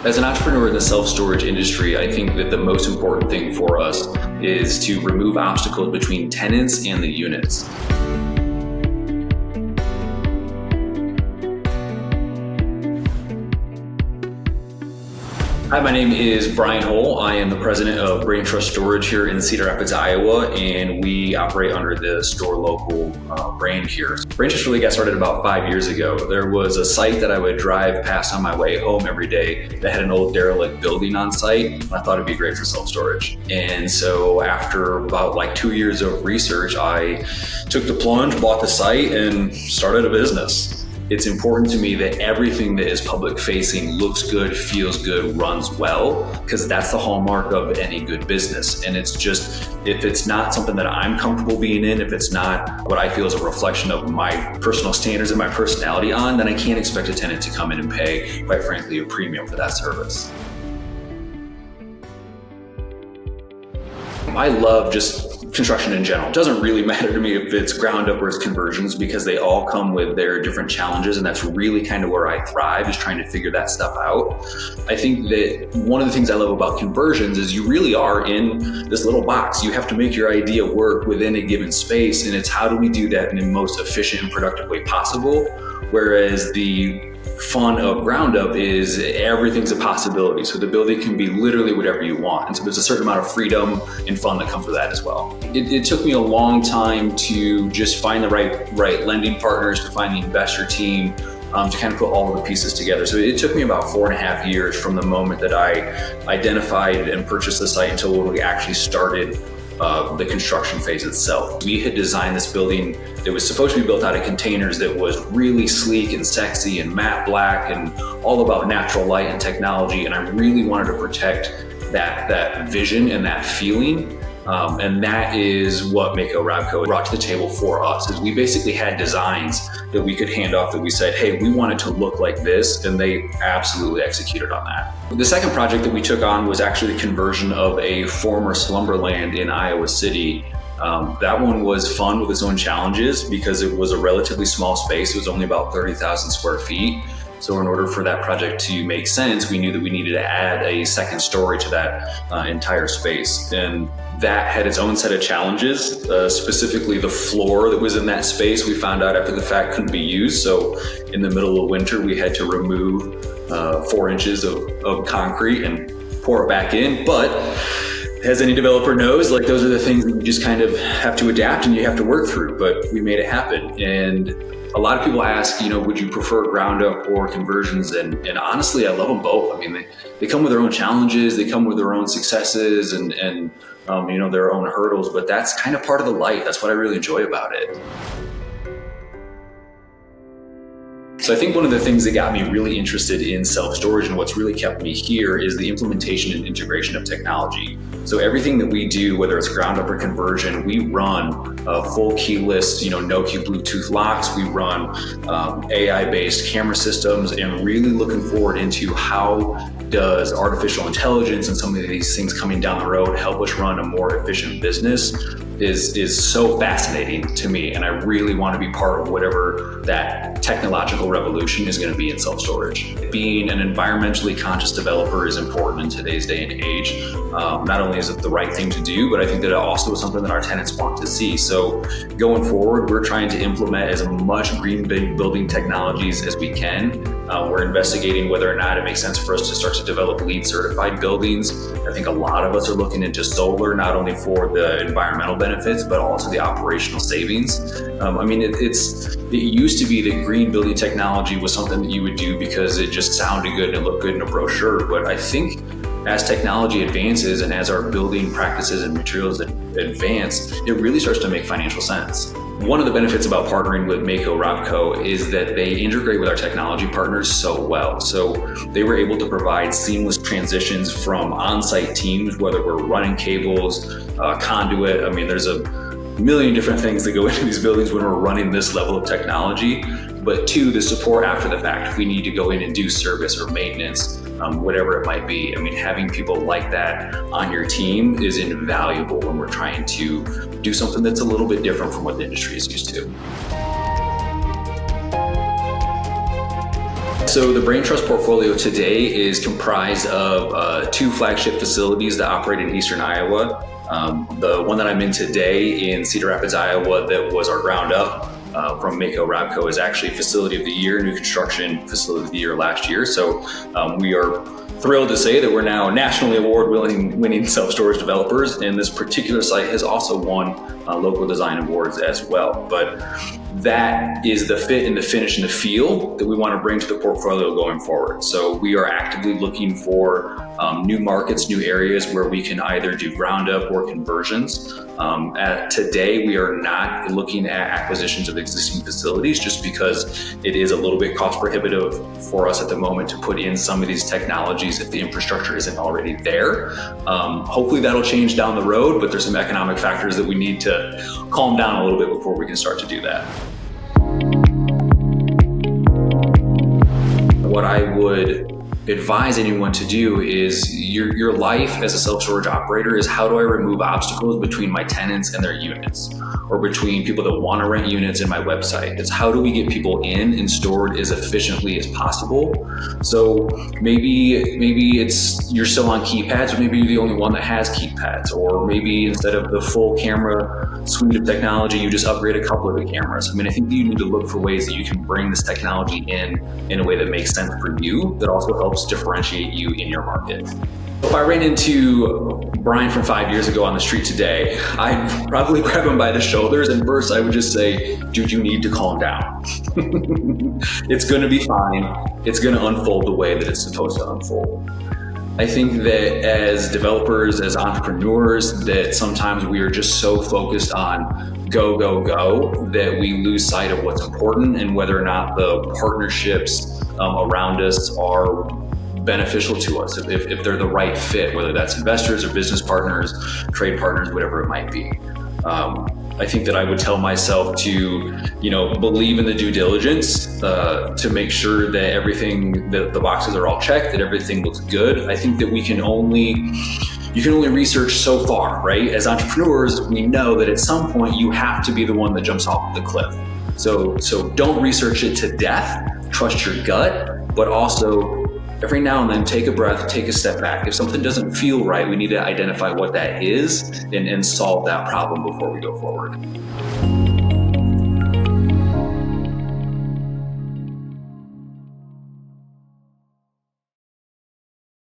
As an entrepreneur in the self-storage industry, I think that the most important thing for us is to remove obstacles between tenants and the units. Hi, my name is Braine Hoel. I am the president of Braine Trust Storage here in Cedar Rapids, Iowa, and we operate under the store local brand here. Braine Trust really got started about 5 years ago. There was a site that I would drive past on my way home every day that had an old derelict building on site, and I thought it'd be great for self-storage. And so after about 2 years of research, I took the plunge, bought the site, and started a business. It's important to me that everything that is public facing looks good, feels good, runs well, because that's the hallmark of any good business. And it's just, if it's not something that I'm comfortable being in, if it's not what I feel is a reflection of my personal standards and my personality on, then I can't expect a tenant to come in and pay, quite frankly, a premium for that service. I love just construction in general. It doesn't really matter to me if it's ground up or it's conversions, because they all come with their different challenges, and that's really kind of where I thrive, is trying to figure that stuff out. I think that one of the things I love about conversions is you really are in this little box. You have to make your idea work within a given space, and it's how do we do that in the most efficient and productive way possible, whereas the fun of ground up is everything's a possibility. So the building can be literally whatever you want. And so there's a certain amount of freedom and fun that comes with that as well. It took me a long time to just find the right lending partners, to find the investor team, to kind of put all of the pieces together. So it took me about 4.5 years from the moment that I identified and purchased the site until we actually started the construction phase itself. We had designed this building that was supposed to be built out of containers that was really sleek and sexy and matte black and all about natural light and technology. And I really wanted to protect that vision and that feeling. And that is what MakoRabco brought to the table for us, is we basically had designs that we could hand off that we said, hey, we want it to look like this, and they absolutely executed on that. The second project that we took on was actually the conversion of a former slumberland in Iowa City. That one was fun with its own challenges because it was a relatively small space. It was only about 30,000 square feet. So in order for that project to make sense, we knew that we needed to add a second story to that entire space. And that had its own set of challenges, specifically the floor that was in that space. We found out after the fact couldn't be used. So in the middle of winter, we had to remove 4 inches of concrete and pour it back in. But as any developer knows, those are the things that you just kind of have to adapt and you have to work through, but we made it happen. And a lot of people ask, would you prefer ground up or conversions? And honestly, I love them both. I mean, they come with their own challenges, they come with their own successes and their own hurdles, but that's kind of part of the life. That's what I really enjoy about it. So I think one of the things that got me really interested in self-storage and what's really kept me here is the implementation and integration of technology. So everything that we do, whether it's ground up or conversion, we run full keyless, no key Bluetooth locks. We run AI-based camera systems, and really looking forward into how does artificial intelligence and some of these things coming down the road help us run a more efficient business is so fascinating to me. And I really want to be part of whatever that technological revolution is going to be in self-storage. Being an environmentally conscious developer is important in today's day and age. Not only is it the right thing to do, but I think that it also is something that our tenants want to see. So going forward, we're trying to implement as much green building technologies as we can. We're investigating whether or not it makes sense for us to start to develop LEED certified buildings. I think a lot of us are looking into solar, not only for the environmental benefits, but also the operational savings. It used to be that green building technology was something that you would do because it just sounded good and it looked good in a brochure. But I think as technology advances and as our building practices and materials advance, it really starts to make financial sense. One of the benefits about partnering with MakoRabco is that they integrate with our technology partners so well. So they were able to provide seamless transitions from on-site teams, whether we're running cables, conduit. There's a million different things that go into these buildings when we're running this level of technology. But two, the support after the fact. If we need to go in and do service or maintenance, whatever it might be. Having people like that on your team is invaluable when we're trying to do something that's a little bit different from what the industry is used to. So the Brain Trust portfolio today is comprised of 2 flagship facilities that operate in Eastern Iowa. The one that I'm in today in Cedar Rapids, Iowa, that was our ground up from MakoRabco, is actually Facility of the Year, New Construction Facility of the Year last year. So we are thrilled to say that we're now nationally award-winning self-storage developers, and this particular site has also won local design awards as well. But that is the fit and the finish and the feel that we want to bring to the portfolio going forward. So we are actively looking for new markets, new areas where we can either do ground up or conversions. Today, we are not looking at acquisitions of existing facilities just because it is a little bit cost prohibitive for us at the moment to put in some of these technologies if the infrastructure isn't already there. Hopefully that'll change down the road, but there's some economic factors that we need to calm down a little bit before we can start to do that. What I would advise anyone to do is your life as a self-storage operator is, how do I remove obstacles between my tenants and their units, or between people that want to rent units in my website? It's how do we get people in and stored as efficiently as possible? So maybe it's you're still on keypads, but maybe you're the only one that has keypads, or maybe instead of the full camera suite of technology, you just upgrade a couple of the cameras. I mean, I think you need to look for ways that you can bring this technology in a way that makes sense for you, that also helps differentiate you in your market. If I ran into Braine from 5 years ago on the street today, I'd probably grab him by the shoulders, and first I would just say, dude, you need to calm down. It's gonna be fine. It's gonna unfold the way that it's supposed to unfold. I think that as developers, as entrepreneurs, that sometimes we are just so focused on go, go, go, that we lose sight of what's important and whether or not the partnerships around us are beneficial to us, if they're the right fit, whether that's investors or business partners, trade partners, whatever it might be. I think that I would tell myself to, believe in the due diligence, to make sure that everything, that the boxes are all checked, that everything looks good. I think that you can only research so far, right? As entrepreneurs, we know that at some point you have to be the one that jumps off the cliff. So don't research it to death, trust your gut, but also every now and then take a breath, take a step back. If something doesn't feel right, we need to identify what that is and solve that problem before we go forward.